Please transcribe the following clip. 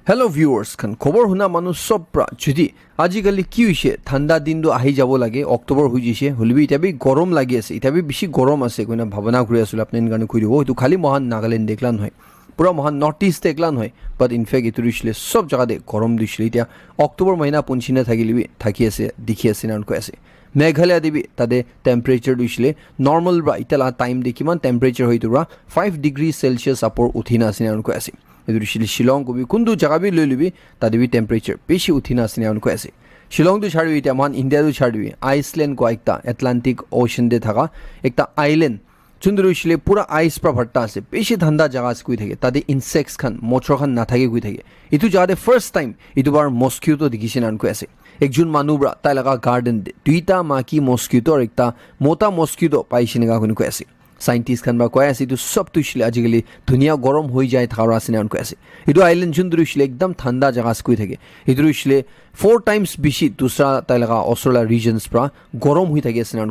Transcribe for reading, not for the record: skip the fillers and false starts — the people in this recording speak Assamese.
Hello viewers kan খবৰ শুনা মানুহ সব যদি আজিকালি কি হৈছে ঠাণ্ডা দিনটো আহি যাব লাগে অক্টোবৰ হৈ গৈছে হলিবি ইটাবি গৰম লাগি আছে ইটাবি বেছি গৰম আছে কোনা ভাবনা কৰি আছিল আপুনি গানে কৈ দিব এটো খালি মহান নাগালেণ্ড দেখলা নহয় পুরা মহান নর্থ ইস্ট দেখলা নহয় বাট ইনফ্যাক্ট এটো রিসলে সব জায়গাতে গরম দিছিল ইটা অক্টোবৰ মহিনা পঞ্চিনা থাকিলিবি থাকি আছে দেখি আছে নান কৈ আছে মেঘালয় দিবি তাতে টেম্পারেচার দিছিলে নরমাল বা ইতালা টাইম দি কিমান টেম্পারেচার হইতুরা 5 ডিগ্রি সেলসিয়াস আপর উঠিনা আছে নান কৈ আছে শিলং কবি কোনটো জায়গা বি লৈ লবি তাতে বি টেম্পারেচার বেশি উঠিনা আছে নান কৈ আছে শিলং তো ছাড়বি এটা মান ইন্ডিয়া তো ছাড়বি আইসল্যান্ড কো একটা আটলান্টিক ওশন দে থাকা একটা আইল্যান্ড চুন্দরুশলে পুরা আইস প্রা ভট্টা আছে বেশি ঠান্ডা জায়গা আছে কই থাকে তাতে ইনসেক্টস খান মছর খান না থাকে কই থাকে ইতু জায়গাতে ফার্স্ট টাইম ইতুবার মস্কিউটো দেখিছে নান কৈ আছে একজন মানুবরা তাই লাগা গার্ডেন দে দুইটা মাকি মস্কিউটো আর একটা মোটা মস্কিউটো পাইছে নেগা কৈ আছে সাইন্টিস্ট খান বা কৈ আছে ইটো সব তুইছিলে আজিকালি দুনিয়া গরম হয়ে যায় থাকা আছে নান কৈ আছে ইটো আইল্যান্ড চুন্দরুশলে একদম ঠান্ডা জায়গা আছে কই থাকে ইতুরুশলে 4 টাইমস বেশি দুসরা তাই লাগা অস্ট্রেলিয়া রিজনস প্রা গরম হয়ে থাকে আছে নান